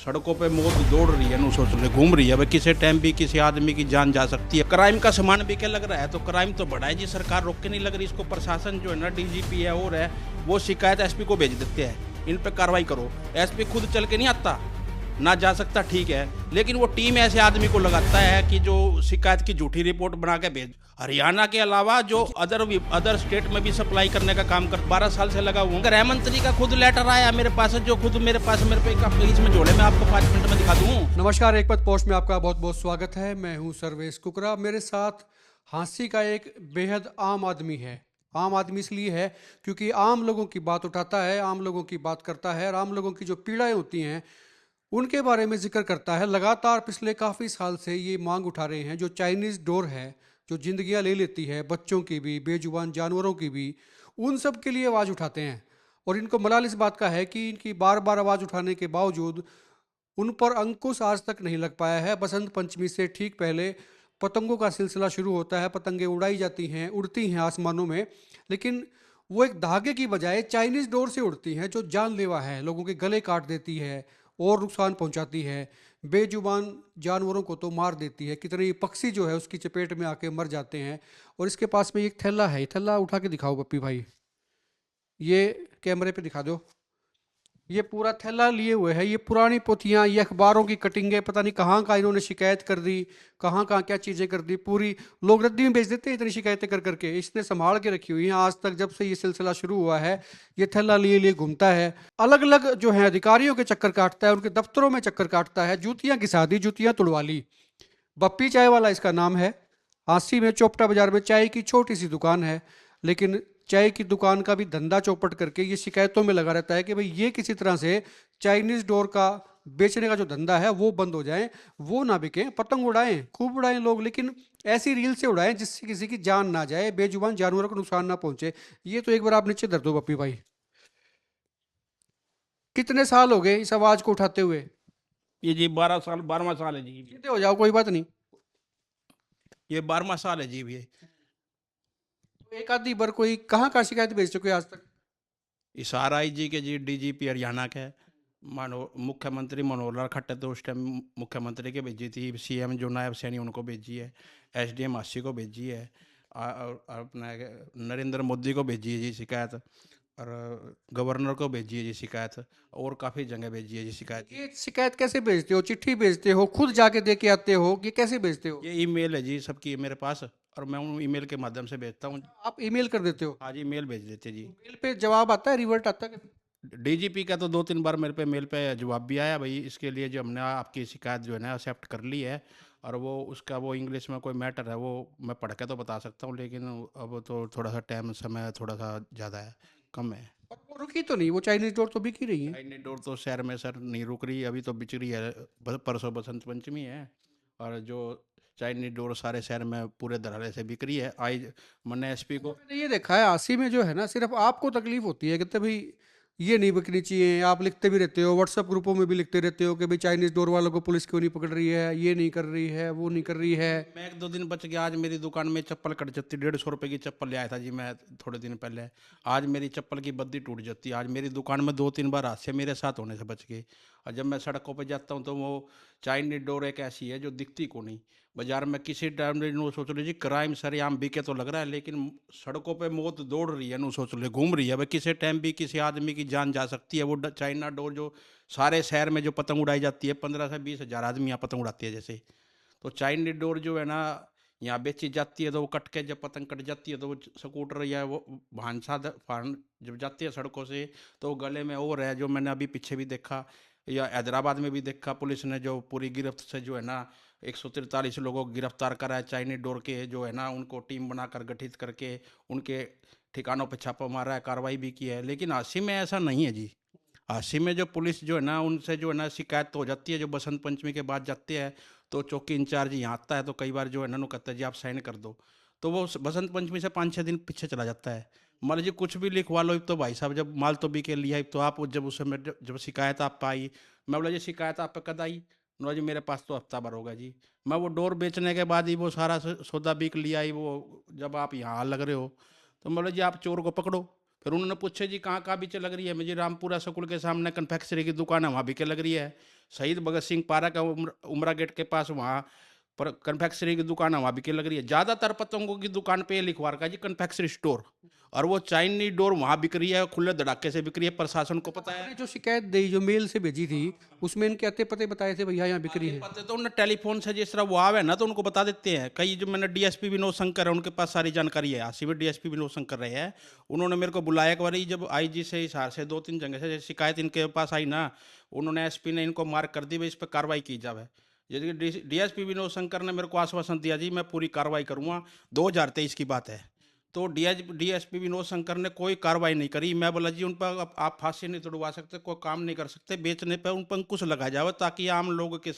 सड़कों पे मौत दौड़ रही है, नु सोच ले घूम रही है भाई, किसी टाइम भी किसी आदमी की जान जा सकती है। क्राइम का सामान भी क्या लग रहा है, तो क्राइम तो बड़ा है जी, सरकार रोक के नहीं लग रही इसको। प्रशासन जो है ना, डीजीपी है और है, वो शिकायत एसपी को भेज देते हैं, इन पे कार्रवाई करो। एसपी खुद चल के नहीं आता, ना जा सकता, ठीक है, लेकिन वो टीम ऐसे आदमी को लगाता है कि जो शिकायत की झूठी रिपोर्ट बना के भेज। हरियाणा के अलावा जो अदर स्टेट में भी सप्लाई करने का काम कर 12 साल से लगा हुआ। गृह मंत्री का खुद लेटर आया मेरे पास, जो खुद मेरे पे इसमें जोड़े, मैं आपको 5 मिनट में दिखा दूं। नमस्कार, एक पथ पोस्ट में आपका बहुत बहुत स्वागत है। मैं हूं सर्वेश कुकरा। मेरे साथ हांसी का एक बेहद आम आदमी है। आम आदमी इसलिए है क्योंकि आम लोगों की बात उठाता है, आम लोगों की बात करता है और आम लोगों की जो पीड़ाएं होती हैं उनके बारे में जिक्र करता है। लगातार पिछले काफ़ी साल से ये मांग उठा रहे हैं, जो चाइनीज़ डोर है, जो जिंदगियां ले लेती है, बच्चों की भी, बेजुबान जानवरों की भी, उन सब के लिए आवाज़ उठाते हैं। और इनको मलाल इस बात का है कि इनकी बार बार आवाज़ उठाने के बावजूद उन पर अंकुश आज तक नहीं लग पाया है। बसंत पंचमी से ठीक पहले पतंगों का सिलसिला शुरू होता है, पतंगें उड़ाई जाती हैं, उड़ती हैं आसमानों में, लेकिन वो एक धागे की बजाय चाइनीज़ डोर से उड़ती हैं, जो जानलेवा है, लोगों के गले काट देती है और नुकसान पहुंचाती है। बेजुबान जानवरों को तो मार देती है, कितने पक्षी जो है उसकी चपेट में आके मर जाते हैं। और इसके पास में एक थैला है, थैला उठा के दिखाओ पप्पी भाई, ये कैमरे पे दिखा दो। ये पूरा थैला लिए हुए है, ये पुरानी पोथियाँ, ये अखबारों की कटिंगें, पता नहीं कहाँ का इन्होंने शिकायत कर दी, कहाँ कहाँ क्या चीज़ें कर दी, पूरी लोग रद्दी में भेज देते हैं इतनी शिकायतें कर करके। इसने संभाल के रखी हुई हैं आज तक, जब से ये सिलसिला शुरू हुआ है ये थैला लिए लिए घूमता है। अलग अलग जो है अधिकारियों के चक्कर काटता है, उनके दफ्तरों में चक्कर काटता है, जूतियाँ घिसा दी, जूतियाँ तुड़वा ली। बप्पी चाय वाला इसका नाम है। हांसी में चोपटा बाजार में चाय की छोटी सी दुकान है, लेकिन चाय की दुकान का भी धंधा चौपट करके ये शिकायतों में लगा रहता है कि भाई ये किसी तरह से चाइनीज डोर का बेचने का जो धंधा है वो बंद हो जाए, वो ना बिके। पतंग उड़ाएं, खूब उड़ाएं लोग, लेकिन ऐसी रील से उड़ाएं जिससे किसी की जान ना जाए, बेजुबान जानवरों को नुकसान ना पहुंचे। ये तो एक बार आप नीचे धर दो बप्पी भाई। कितने साल हो गए इस आवाज को उठाते हुए? ये जी 12 साल, 12वां साल है जी, जीते हो जाओ, कोई बात नहीं। ये 12वां साल है जी ये। तो एक आधी बार कोई कहाँ का शिकायत भेज चुके आज तक? इशारा आई जी के जी, डीजीपी हरियाणा के मुख्यमंत्री मनोहर लाल खट्टर तो उस टाइम मुख्यमंत्री के भेजी थी, सीएम जो नायब सैनी उनको भेजी है, एसडीएम आशी को भेजी है, और अपना नरेंद्र मोदी को भेजी है जी शिकायत, और गवर्नर को भेजी है जी शिकायत, और काफ़ी जगह भेजी है जी शिकायत। ये शिकायत कैसे भेजते हो? चिट्ठी भेजते हो, खुद जाके दे के आते हो, ये कैसे भेजते हो? ये ईमेल है जी सबकी मेरे पास, और मैं उन ईमेल के माध्यम से भेजता हूँ। आप ईमेल कर देते हो? हाँ जी, मेल भेज देते जी। मेल पे जवाब आता है, रिवर्ट आता है? डीजीपी का तो 2-3 बार मेरे पे मेल पे जवाब भी आया, भाई इसके लिए जो हमने आपकी शिकायत जो है ना एक्सेप्ट कर ली है, और वो उसका वो इंग्लिश में कोई मैटर है, वो मैं पढ़ के तो बता सकता हूँ, लेकिन अब तो थोड़ा सा टाइम समय थोड़ा सा ज़्यादा है, कम है। और वो रुकी तो नहीं, वो चाइनीज डोर तो बिक ही रही है। चाइनीज डोर तो शहर में सर नहीं रुक रही, अभी तो बिच रही है। परसों बसंत पंचमी है, और जो चाइनीज डोर सारे शहर में पूरे धड़ल्ले से बिक रही है। आई मैंने एसपी को। मैंने ये देखा है, आसी में जो है ना, सिर्फ आपको तकलीफ होती है कि भाई ये नहीं बिकनी चाहिए। आप लिखते भी रहते हो, व्हाट्सएप ग्रुपों में भी लिखते रहते हो कि भाई चाइनीज डोर वालों को पुलिस क्यों नहीं पकड़ रही है, ये नहीं कर रही है, वो नहीं कर रही है। मैं 1-2 दिन बच गया, आज मेरी दुकान में चप्पल कट जाती। 150 रुपए की चप्पल ले आया था जी मैं थोड़े दिन पहले, आज मेरी चप्पल की बद्दी टूट जाती। आज मेरी दुकान में 2-3 बार हादसे मेरे साथ होने से बच गए। और जब मैं सड़कों पर जाता हूँ तो वो चाइनीज डोर एक ऐसी है जो दिखती को नहीं। बाजार में किसी टाइम नो सोच लीजिए, क्राइम सरेआम बिके तो लग रहा है, लेकिन सड़कों पे मौत दौड़ रही है, नो सोच लीजिए घूम रही है भाई, किसी टाइम भी किसी आदमी की जान जा सकती है। वो चाइना डोर जो सारे शहर में जो पतंग उड़ाई जाती है, 15 से 20 हज़ार आदमी यहाँ पतंग उड़ाती है जैसे। तो चाइनीज डोर जो है ना यहाँ बेची जाती है, तो वो कट के जब पतंग कट जाती है तो वो स्कूटर या वो फान जब जाती है सड़कों से, तो वो गले में और है, जो मैंने अभी पीछे भी देखा, या हैदराबाद में भी देखा, पुलिस ने जो पूरी गिरफ्त से जो है ना 143 लोगों को गिरफ्तार करा है। चाइनीज डोर के जो है ना उनको टीम बनाकर गठित करके उनके ठिकानों पर छापा मारा है, कार्रवाई भी की है। लेकिन हासिल में ऐसा नहीं है जी। हासिल में जो पुलिस जो है ना उनसे जो है ना शिकायत तो हो जाती है, जो बसंत पंचमी के बाद जाते हैं तो चौकी इंचार्ज यहाँ आता है, तो कई बार जो है ना नु कहता है जी आप साइन कर दो, तो वो बसंत पंचमी से 5-6 दिन पीछे चला जाता है। मान लीजिए कुछ भी लिखवा लो, तो भाई साहब जब माल तो बिके लिया, तो आप जब उस समय जब शिकायत आप आई, मैं बोला जी शिकायत आप पे कद आई? बोला जी मेरे पास तो हफ्ता भर होगा जी। मैं वो डोर बेचने के बाद ही वो सारा सौदा बिक लिया ही, वो जब आप यहाँ लग रहे हो, तो मैं बोला जी आप चोर को पकड़ो। फिर उन्होंने पूछे जी कहाँ कहाँ बीचे लग रही है? मुझे रामपुरा स्कूल के सामने कन्फेक्शनरी की दुकान है, वहाँ बिके लग रही है। शहीद भगत सिंह पार्क है उमरा गेट के पास, वहाँ पर कन्फेक्शनरी की दुकान है, वहाँ बिके लग रही है। ज़्यादातर पतंगों की दुकान पे ये लिखवा रखा है जी कन्फेक्शनरी स्टोर, और वो चाइनीज डोर वहाँ बिक रही है, खुले धड़ाके से बिक रही है, प्रशासन को पता है। आपने जो शिकायत दी जो मेल से भेजी थी उसमें इनके अते पते बताए थे भैया यहाँ बिक्री है? पता तो उन्हें टेलीफोन से जिस तरह वो आवे ना तो उनको बता देते हैं। कई जो मैंने डीएसपी विनोद शंकर है उनके पास सारी जानकारी है, हासिल डीएसपी विनोद शंकर रहे हैं, उन्होंने मेरे को बुलाया एक बार जब आईजी से हिसार से 2-3 जगह से शिकायत इनके पास आई ना, उन्होंने एसपी ने इनको मार्क कर दी भाई इस पर कार्रवाई की जाए। यदि डीएसपी विनोद शंकर ने मेरे को आश्वासन दिया जी मैं पूरी कार्रवाई करूँगा, 2023 की बात है। तो डीएसपी विनोद शंकर ने कोई कार्रवाई नहीं करी। मैं बोला जी उन पर आप फांसी नहीं तुड़वा सकते, कोई काम नहीं कर सकते, बेचने पर उन पर अंकुश लगाया जाए ताकि आम लोगों के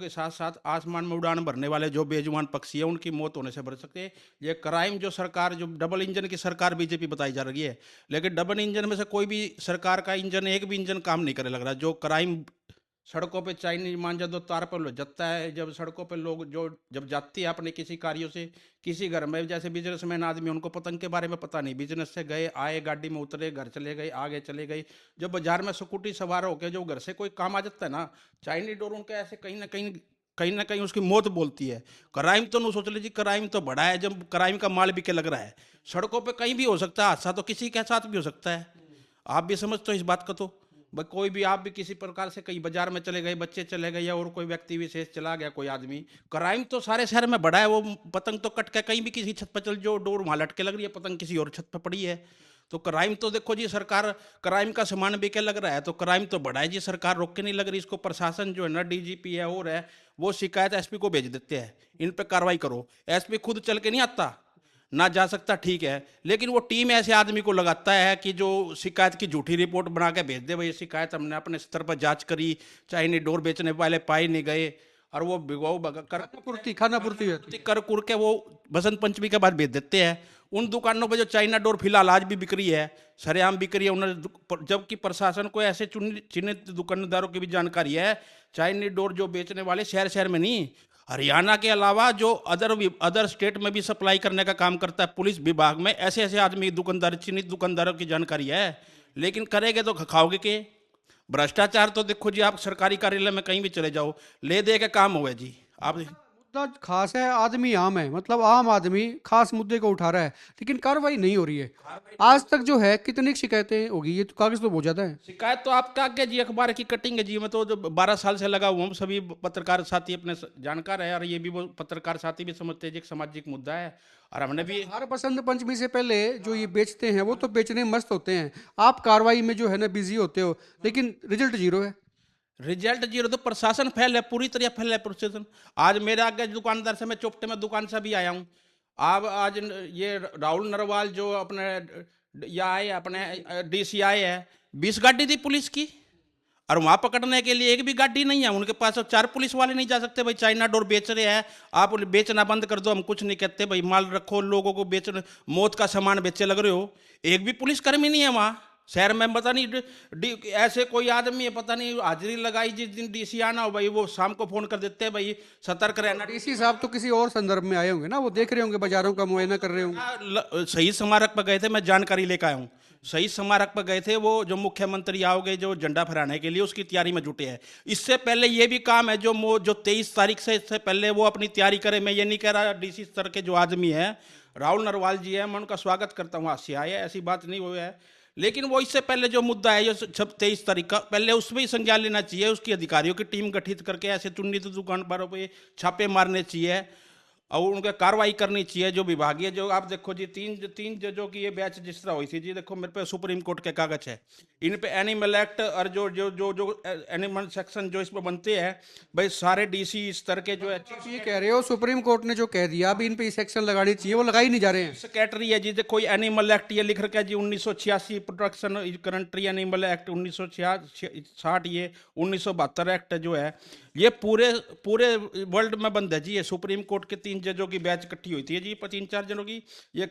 साथ साथ आसमान में उड़ान भरने वाले जो बेजुबान पक्षी है उनकी मौत होने से बच सके। ये क्राइम जो सरकार, जो डबल इंजन की सरकार बीजेपी बताई जा रही है, लेकिन डबल इंजन में से कोई भी सरकार का इंजन, एक भी इंजन काम नहीं करे लग रहा। जो क्राइम सड़कों पे चाइनीज मांझा दो तार पर लो जाता है, जब सड़कों पे लोग जो जब जाती है अपने किसी कार्यों से, किसी घर में जैसे बिजनेसमैन आदमी, उनको पतंग के बारे में पता नहीं, बिजनेस से गए आए, गाड़ी में उतरे, घर चले गए, आगे चले गए, जब बाजार में स्कूटी सवार होके जो घर से कोई काम आ जाता है ना, चाइनीज डोर उनके ऐसे कहीं ना कहीं उसकी मौत बोलती है। क्राइम तो नहीं सोच लीजिए, क्राइम तो बड़ा है, जब क्राइम का माल बिके लग रहा है सड़कों पे, कहीं भी हो सकता है हादसा, तो किसी के साथ भी हो सकता है। आप भी समझते हो इस बात को। तो भाई कोई भी, आप भी किसी प्रकार से कहीं बाजार में चले गए, बच्चे चले गए या और कोई व्यक्ति विशेष चला गया, कोई आदमी, क्राइम तो सारे शहर में बड़ा है। वो पतंग तो कट के कहीं भी किसी छत पर चल, जो डोर वहां लटके लग रही है, पतंग किसी और छत पर पड़ी है। तो क्राइम तो देखो जी, सरकार क्राइम का सामान बिके लग रहा है तो क्राइम तो बड़ा है जी, सरकार रोक के नहीं लग रही इसको। प्रशासन जो है ना, डीजीपी है और है, वो शिकायत एसपी को भेज देते हैं, इन पे कार्रवाई करो। एसपी खुद चल के नहीं आता ना, जा सकता ठीक है, लेकिन वो टीम ऐसे आदमी को लगाता है कि जो शिकायत की झूठी रिपोर्ट बना के भेज दे, भाई शिकायत हमने अपने स्तर पर जांच करी, चाइनीज डोर बेचने वाले पाए नहीं गए, और वो भिगो खाना पूर्ति कर कुर के वो बसंत पंचमी के बाद भेज देते हैं। उन दुकानों पे जो चाइना डोर फिलहाल आज भी बिक रही है, सरेआम बिक रही है, उन्होंने, जबकि प्रशासन को ऐसे चिन्हित दुकानदारों की भी जानकारी है, चाइनीज डोर जो बेचने वाले शहर शहर में नहीं, हरियाणा के अलावा जो अदर स्टेट में भी सप्लाई करने का काम करता है पुलिस विभाग में, ऐसे ऐसे आदमी दुकानदार, चिन्हित दुकानदारों की जानकारी है। लेकिन करेंगे तो खाओगे के? भ्रष्टाचार तो देखो जी, आप सरकारी कार्यालय में कहीं भी चले जाओ, ले दे के काम हुआ जी। आप मुद्दा खास है, आदमी आम है, मतलब आम आदमी खास मुद्दे को उठा रहा है लेकिन कार्रवाई नहीं हो रही है। आज तक जो है कितनी शिकायतें होगी, ये तो कागज तो बहुत ज्यादा है। शिकायत तो आपका आगे जी, अखबार की कटिंग है जी। मैं तो जो 12 साल से लगा हुआ हूँ, सभी पत्रकार साथी अपने जानकार है, और ये भी वो पत्रकार साथी भी समझते हैं जी एक सामाजिक मुद्दा है, और हमने भी। हर बसंत पंचमी से पहले जो ये बेचते हैं वो तो बेचने में मस्त होते हैं, आप कार्रवाई में जो है ना बिजी होते हो, लेकिन रिजल्ट जीरो है। रिजल्ट जीरो तो प्रशासन फेल है, पूरी तरह फेल है प्रशासन। आज मेरे आगे दुकानदार से, मैं चौपटे में दुकान से भी आया हूँ, आप आज ये राहुल नरवाल जो अपने या आए अपने डीसीआई है, 20 गाड़ी थी पुलिस की, और वहां पकड़ने के लिए एक भी गाड़ी नहीं है उनके पास। अब 4 पुलिस वाले नहीं जा सकते, भाई चाइना डोर बेच रहे हैं, आप बेचना बंद कर दो, हम कुछ नहीं कहते, भाई माल रखो, लोगों को बेचने, मौत का सामान बेचे लग रहे हो। एक भी पुलिसकर्मी नहीं है वहां शहर में, पता नहीं ऐसे कोई आदमी है, पता नहीं हाजिरी लगाई जिस दिन डीसी आना हो, भाई वो शाम को फोन कर देते हैं, भाई सतर्क रहना। डीसी साहब तो किसी और संदर्भ में आए होंगे ना, वो देख रहे होंगे, बाजारों का मुआयना कर रहे होंगे। शहीद स्मारक पर गए थे, मैं जानकारी लेकर आया हूँ, शहीद स्मारक पर गए थे, वो जो मुख्यमंत्री आओगे जो झंडा फहराने के लिए उसकी तैयारी में जुटे हैं। इससे पहले ये भी काम है जो 23 तारीख से, इससे पहले वो अपनी तैयारी करे। मैं ये नहीं कह रहा, डीसी स्तर के जो आदमी है राहुल नरवाल जी है, मैं उनका स्वागत करता हूँ, हाथ से आए, ऐसी बात नहीं हुई है, लेकिन वो इससे पहले जो मुद्दा है जो 23 तारीख का, पहले उसमें ही संज्ञान लेना चाहिए, उसकी अधिकारियों की टीम गठित करके ऐसे चिन्हित दुकानदारों पे छापे मारने चाहिए और उनके कार्रवाई करनी चाहिए। जो विभागीय, जो आप देखो जी, तीन जजों की ये बैच जिस तरह हुई थी जी, देखो मेरे पे सुप्रीम कोर्ट के कागज है, इन पे एनिमल एक्ट और जो जो जो जो एनिमल सेक्शन जो इसमें बनते हैं, भाई सारे डीसी स्तर के जो है। ये कह रहे हो सुप्रीम कोर्ट ने जो कह दिया अभी इन पे सेक्शन लगानी चाहिए, वो लगाई नहीं जा रहे हैं। सेक्रेटरी है जी, कोई एनिमल एक्ट ये लिख रखा है जी 1986, प्रोटेक्शन करंट्री एनिमल एक्ट 1960, ये 1972 एक्ट जो है, ये पूरे वर्ल्ड में बंद है जी। ये सुप्रीम कोर्ट के 3 जजों की बैच इकट्ठी हुई थी जी, 3-4 जनों की, ये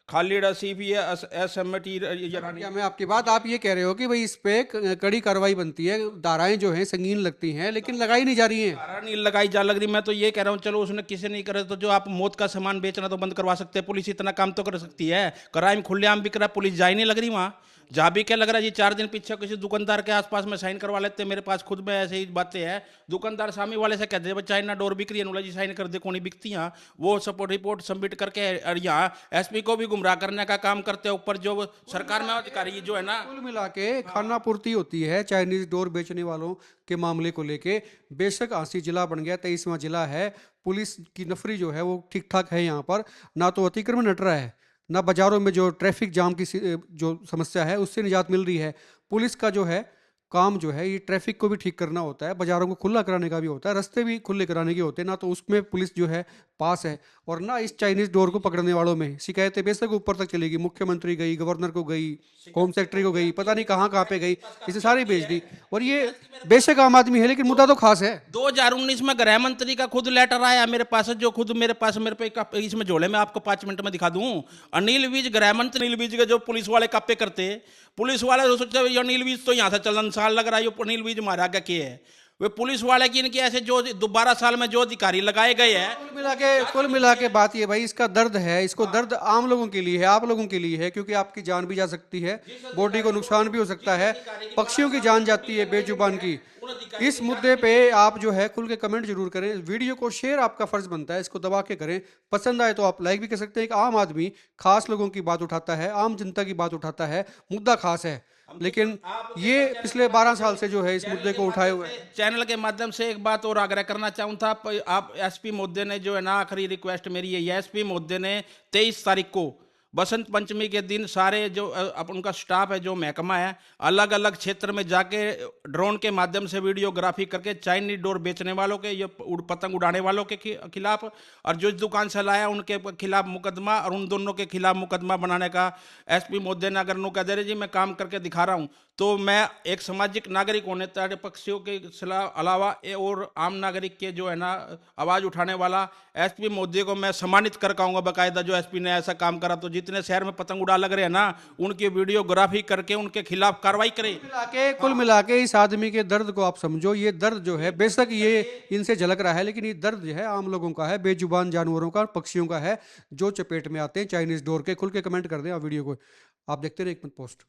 खालिद आसिफ, ये एसएमटी। मैं आपकी बात, आप ये कह रहे हो कि भाई इस पे कड़ी कार्रवाई बनती है, धाराएं जो हैं संगीन लगती हैं, लेकिन लगाई नहीं जा रही हैं। धारा नहीं लगाई जा लग रही। मैं तो ये कह रहा हूँ, चलो उसने किसी नहीं करे तो जो आप मौत का सामान बेचना तो बंद करवा सकते हैं, पुलिस इतना काम तो कर सकती है। क्राइम खुलेआम बिक रहा, पुलिस जा ही नहीं लग रही वहाँ। जहाँ भी क्या लग रहा है जी, 4 दिन पीछे किसी दुकानदार के आसपास में साइन करवा लेते हैं, मेरे पास खुद में ऐसे ही बातें हैं। दुकानदार सामने वाले से कहते हैं चाइना डोर बिक रही है, नूला जी साइन कर दे, कोनी बिकती हैं, वो सपोर्ट रिपोर्ट सबमिट करके और यहाँ एसपी को भी गुमराह करने का काम करते हैं। ऊपर जो सरकार में अधिकारी जो है ना, कुल मिला के खाना पूर्ति होती है चाइनीज डोर बेचने वालों के मामले को लेके। बेशक हांसी जिला बन गया, 23वां जिला है, पुलिस की नफरी जो है वो ठीक ठाक है यहाँ पर, ना तो अतिक्रमण हट रहा है, ना बाजारों में जो ट्रैफिक जाम की जो समस्या है उससे निजात मिल रही है। पुलिस का जो है काम जो है ये ट्रैफिक को भी ठीक करना होता है, बाजारों को खुला कराने का भी होता है, रास्ते भी खुले कराने के होते हैं, ना तो उसमें पुलिस जो है पास है और ना इस चाइनीज डोर को पकड़ने वालों में। शिकायतें बेशक ऊपर तक चलेगी, मुख्यमंत्री गई, गवर्नर को गई, होम सेक्रेटरी को गई, पता नहीं कहाँ कहाँ पे गई, इसे सारी भेज दी। और ये बेशक आम आदमी है लेकिन मुद्दा तो खास है। 2019 में गृह मंत्री का खुद लेटर आया मेरे पास, जो खुद मेरे पे इसमें झोले में आपको 5 मिनट में दिखा दूं। अनिल विज, गृह मंत्री अनिल विज के जो पुलिस वाले कापे करते, पुलिस वाले तो सोचते ये अनिल विज तो यहाँ से चलन साल लग रहा है, ये अनिल विज मारा क्या किए है, वे पुलिस वाले की इनके ऐसे जो 12 साल में जो अधिकारी लगाए गए हैं। कुल मिला के बात ये भाई, इसका दर्द है, इसको दर्द आम लोगों के लिए है, आप लोगों के लिए है, क्योंकि आपकी जान भी जा सकती है, बॉडी को नुकसान भी हो सकता है, पक्षियों की जान जाती है बेजुबान की। इस मुद्दे पे आप जो है खुल के कमेंट जरूर करें, वीडियो को शेयर आपका फर्ज बनता है, इसको दबा के करें, पसंद आए तो आप लाइक भी कर सकते हैं। एक आम आदमी खास लोगों की बात उठाता है, आम जनता की बात उठाता है, मुद्दा खास है, लेकिन ये पिछले 12 साल से जो है इस मुद्दे को उठाए हुए हैं। चैनल के माध्यम से एक बात और आग्रह करना चाहूँ था, आप एसपी महोदय ने जो है ना, आखिरी रिक्वेस्ट मेरी है, एसपी महोदय ने 23 तारीख को बसंत पंचमी के दिन सारे जो उनका स्टाफ है, जो महकमा है, अलग अलग क्षेत्र में जाके ड्रोन के माध्यम से वीडियोग्राफी करके चाइनीज डोर बेचने वालों के, ये पतंग उड़ाने वालों के खिलाफ और जो इस दुकान से लाया उनके खिलाफ मुकदमा, और उन दोनों के खिलाफ मुकदमा बनाने का एसपी महोदय ने अगर नु कह दे रहे जी मैं काम करके दिखा रहा हूँ, तो मैं एक सामाजिक नागरिक होने तक पक्षियों के अलावा और आम नागरिक के जो है ना आवाज उठाने वाला एसपी महोदय को मैं सम्मानित कर पाऊंगा बाकायदा। जो एसपी ने ऐसा काम करा, तो जितने शहर में पतंग उड़ा लग रहे हैं ना, उनकी वीडियोग्राफी करके उनके खिलाफ कार्रवाई करे। कुल मिला के इस आदमी के दर्द को आप समझो, ये दर्द जो है बेशक ये इनसे झलक रहा है, लेकिन ये दर्द जो है आम लोगों का है, बेजुबान जानवरों का, पक्षियों का है, जो चपेट में आते हैं चाइनीज डोर के। खुल के कमेंट कर दें आप वीडियो को, आप देखते रहे एक मिनट पोस्ट।